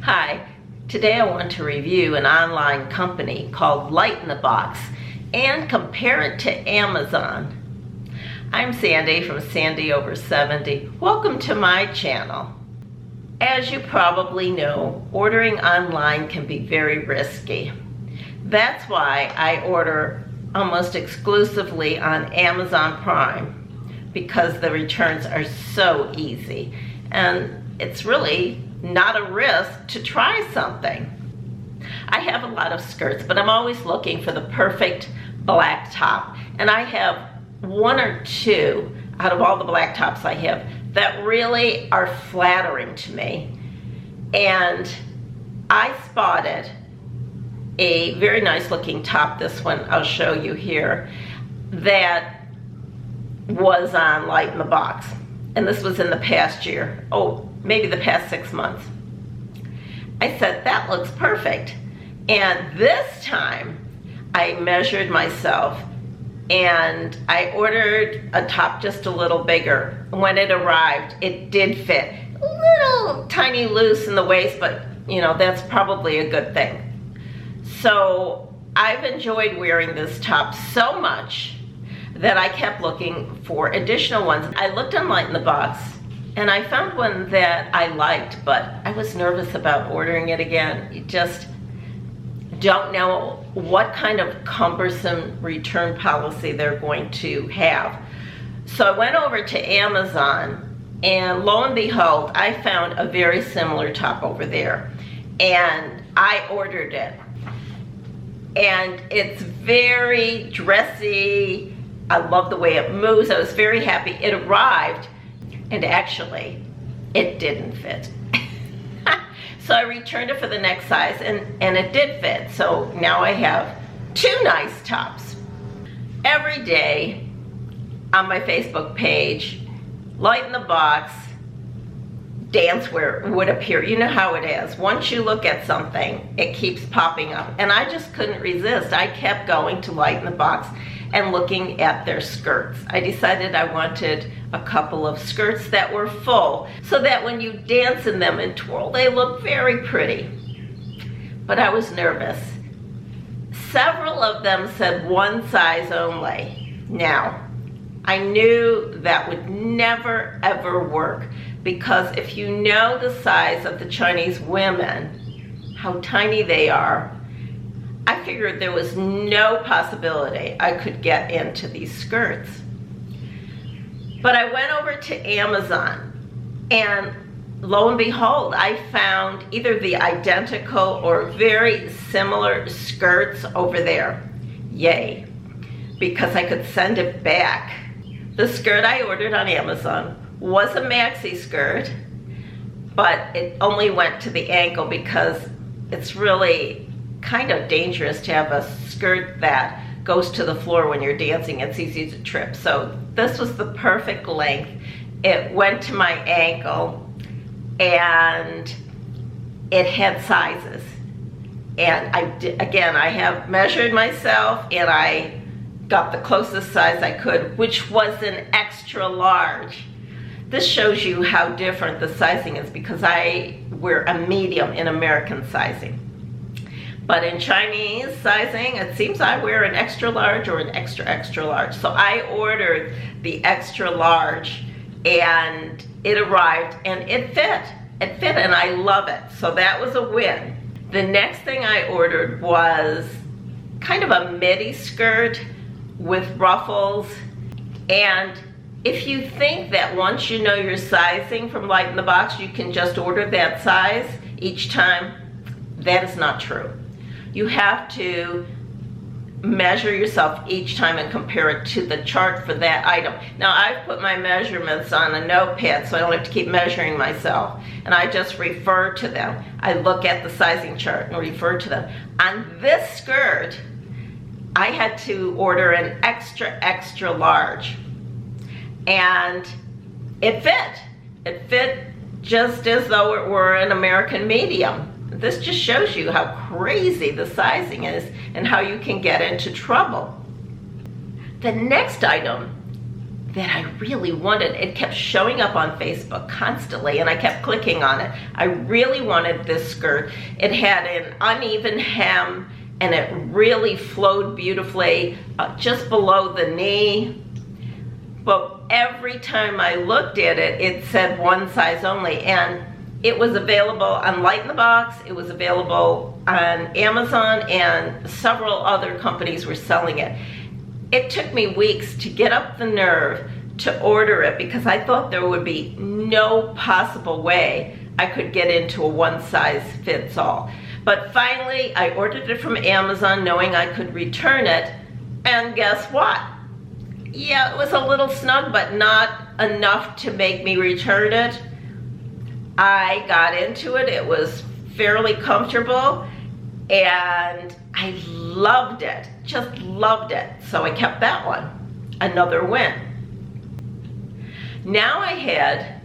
Hi, today I want to review an online company called Light in the Box and compare it to Amazon. I'm Sandy from Sandy Over 70. Welcome to my channel. As you probably know, ordering online can be very risky. That's why I order almost exclusively on Amazon Prime, because the returns are so easy and it's really not a risk to try something. I have a lot of skirts, but I'm always looking for the perfect black top, and I have one or two out of all the black tops I have that really are flattering to me. And I spotted a very nice looking top, this one I'll show you here, that was on Light in the Box, and this was in the past year, maybe the past 6 months. I said, that looks perfect. And this time I measured myself and I ordered a top just a little bigger. When it arrived, it did fit. A little tiny loose in the waist, but you know, that's probably a good thing. So I've enjoyed wearing this top so much that I kept looking for additional ones. I looked on Light in the Box and I found one that I liked, but I was nervous about ordering it again. You just don't know what kind of cumbersome return policy they're going to have. So I went over to Amazon, and lo and behold, I found a very similar top over there, and I ordered it. And it's very dressy. I love the way it moves. I was very happy. It arrived, and actually, it didn't fit. So I returned it for the next size, and it did fit. So now I have two nice tops. Every day on my Facebook page, Light in the Box, Dancewear would appear. You know how it is. Once you look at something, it keeps popping up. And I just couldn't resist. I kept going to Light in the Box and looking at their skirts. I decided I wanted a couple of skirts that were full, so that when you dance in them and twirl, they look very pretty. But I was nervous. Several of them said one size only. Now, I knew that would never ever work, because if you know the size of the Chinese women, how tiny they are, I figured there was no possibility I could get into these skirts. But I went over to Amazon, and lo and behold, I found either the identical or very similar skirts over there. Yay, because I could send it back. The skirt I ordered on Amazon was a maxi skirt, but it only went to the ankle because it's really kind of dangerous to have a skirt that goes to the floor when you're dancing. It's easy to trip. So this was the perfect length. It went to my ankle, and it had sizes. And I have measured myself, and I got the closest size I could, which was an extra large. This shows you how different the sizing is, because I wear a medium in American sizing. But in Chinese sizing, it seems I wear an extra large or an extra large. So I ordered the extra large, and it arrived, and it fit. It fit, and I love it. So that was a win. The next thing I ordered was kind of a midi skirt with ruffles. And if you think that once you know your sizing from Light in the Box, you can just order that size each time, that is not true. You have to measure yourself each time and compare it to the chart for that item. Now, I've put my measurements on a notepad so I don't have to keep measuring myself, and I just refer to them. I look at the sizing chart and refer to them. On this skirt, I had to order an extra large, and it fit. It fit just as though it were an American medium. This just shows you how crazy the sizing is and how you can get into trouble. The next item that I really wanted. It kept showing up on Facebook constantly, and I kept clicking on it. I really wanted this skirt. It had an uneven hem, and it really flowed beautifully just below the knee. But every time I looked at it, it said one size only, and it was available on Light in the Box, it was available on Amazon, and several other companies were selling it. It took me weeks to get up the nerve to order it because I thought there would be no possible way I could get into a one size fits all. But finally, I ordered it from Amazon knowing I could return it, and guess what? Yeah, it was a little snug, but not enough to make me return it. I got into it, it was fairly comfortable, and I loved it, just loved it. So I kept that one, another win. Now I had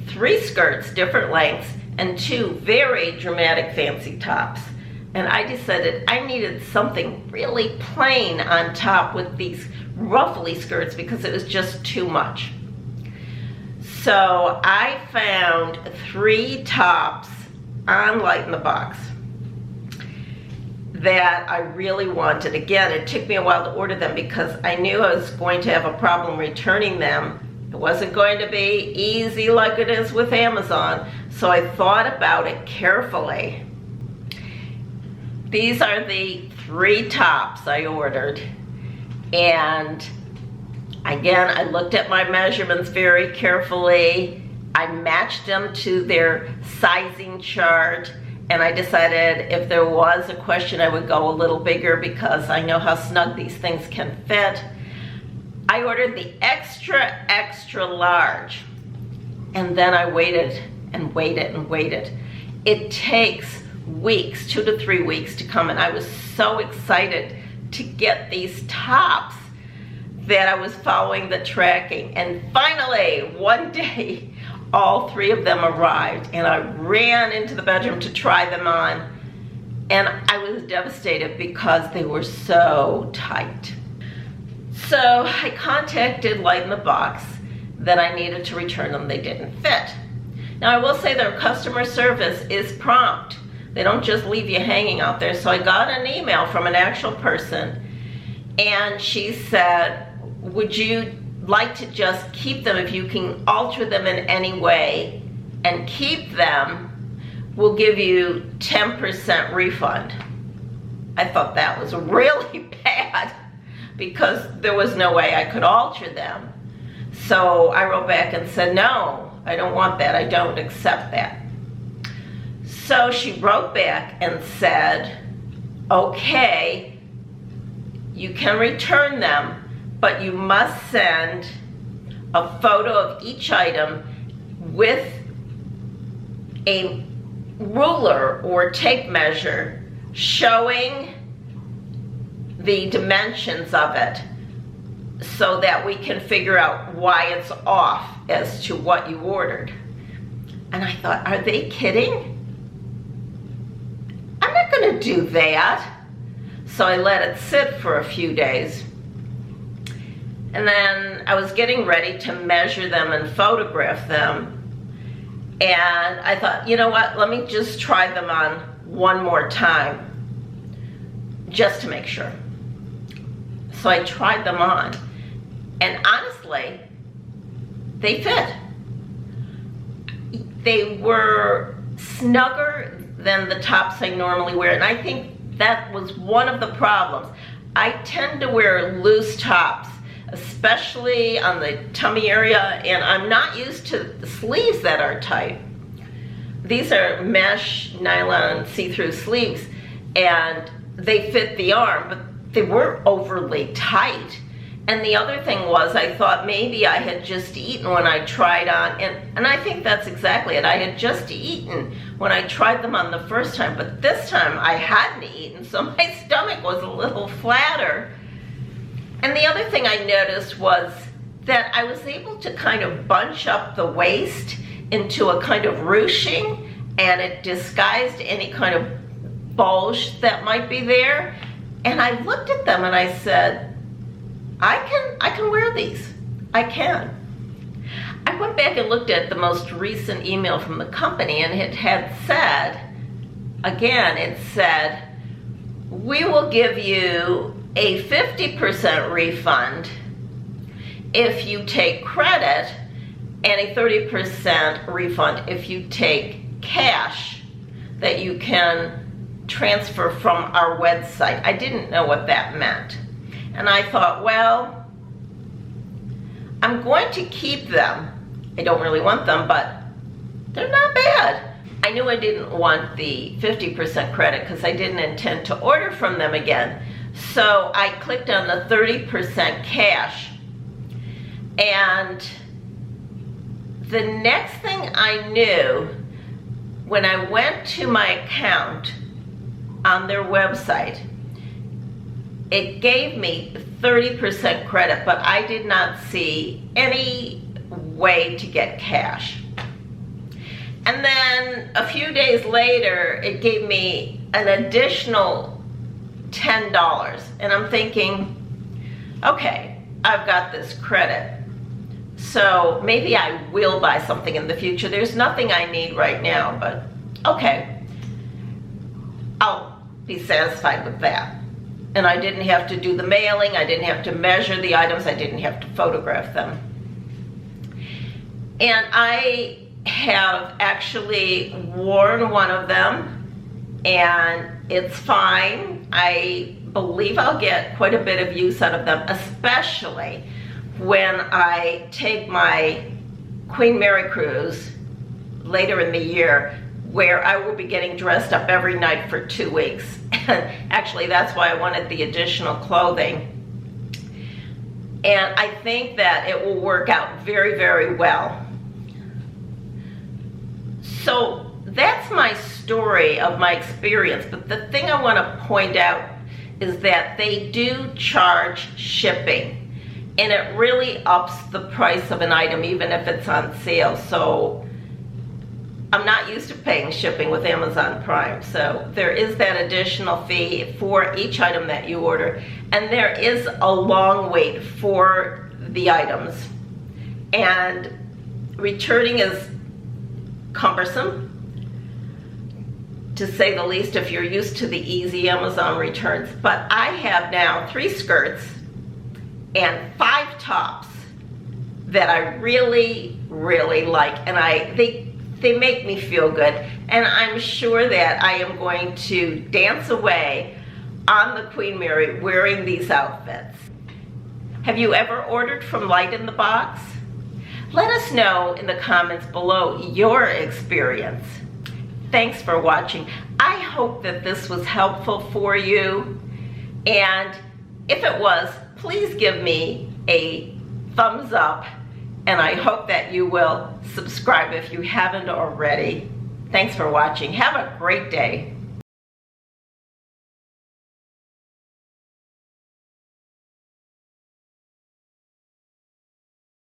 3 skirts, different lengths, and 2 very dramatic fancy tops. And I decided I needed something really plain on top with these ruffly skirts because it was just too much. So I found 3 tops on Light in the Box that I really wanted. Again, it took me a while to order them because I knew I was going to have a problem returning them. It wasn't going to be easy like it is with Amazon, so I thought about it carefully. These are the 3 tops I ordered, and again, I looked at my measurements very carefully. I matched them to their sizing chart, and I decided if there was a question I would go a little bigger because I know how snug these things can fit. I ordered the extra, extra large, and then I waited and waited and waited. It takes weeks, 2 to 3 weeks to come, and I was so excited to get these tops that I was following the tracking. And finally, one day, all 3 of them arrived, and I ran into the bedroom to try them on, and I was devastated because they were so tight. So I contacted Light in the Box that I needed to return them. They didn't fit. Now I will say their customer service is prompt. They don't just leave you hanging out there. So I got an email from an actual person, and she said, would you like to just keep them? If you can alter them in any way and keep them, we'll give you 10% refund. I thought that was really bad because there was no way I could alter them. So I wrote back and said, no, I don't want that. I don't accept that. So she wrote back and said, okay, you can return them, but you must send a photo of each item with a ruler or tape measure showing the dimensions of it so that we can figure out why it's off as to what you ordered. And I thought, are they kidding? I'm not going to do that. So I let it sit for a few days. And then I was getting ready to measure them and photograph them. And I thought, you know what, let me just try them on one more time, just to make sure. So I tried them on, and honestly, they fit. They were snugger than the tops I normally wear, and I think that was one of the problems. I tend to wear loose tops, especially on the tummy area, and I'm not used to the sleeves that are tight. These are mesh nylon see-through sleeves, and they fit the arm, but they weren't overly tight. And the other thing was, I thought maybe I had just eaten when I tried on, and I think that's exactly it. I had just eaten when I tried them on the first time, but this time I hadn't eaten, so my stomach was a little flatter. And the other thing I noticed was that I was able to kind of bunch up the waist into a kind of ruching, and it disguised any kind of bulge that might be there. And I looked at them and I said, I can wear these. I can. I went back and looked at the most recent email from the company, and it had said, again, it said, we will give you a 50% refund if you take credit and a 30% refund if you take cash that you can transfer from our website. I didn't know what that meant. And I thought, well, I'm going to keep them. I don't really want them, but they're not bad. I knew I didn't want the 50% credit because I didn't intend to order from them again. So I clicked on the 30% cash. And the next thing I knew, when I went to my account on their website, it gave me 30% credit, but I did not see any way to get cash. And then a few days later, it gave me an additional $10. And I'm thinking, okay, I've got this credit, so maybe I will buy something in the future. There's nothing I need right now, but okay, I'll be satisfied with that. And I didn't have to do the mailing, I didn't have to measure the items, I didn't have to photograph them. And I have actually worn one of them, and it's fine. I believe I'll get quite a bit of use out of them, especially when I take my Queen Mary cruise later in the year, where I will be getting dressed up every night for 2 weeks. And actually, that's why I wanted the additional clothing. And I think that it will work out very, very well. So that's my story of my experience, but the thing I want to point out is that they do charge shipping, and it really ups the price of an item even if it's on sale. So I'm not used to paying shipping with Amazon Prime, so there is that additional fee for each item that you order, and there is a long wait for the items, and returning is cumbersome, to say the least, if you're used to the easy Amazon returns. But I have now 3 skirts and 5 tops that I really, really like, and they make me feel good, and I'm sure that I am going to dance away on the Queen Mary wearing these outfits. Have you ever ordered from Light in the Box? Let us know in the comments below your experience. Thanks for watching. I hope that this was helpful for you, and if it was, please give me a thumbs up, and I hope that you will subscribe if you haven't already. Thanks for watching. Have a great day.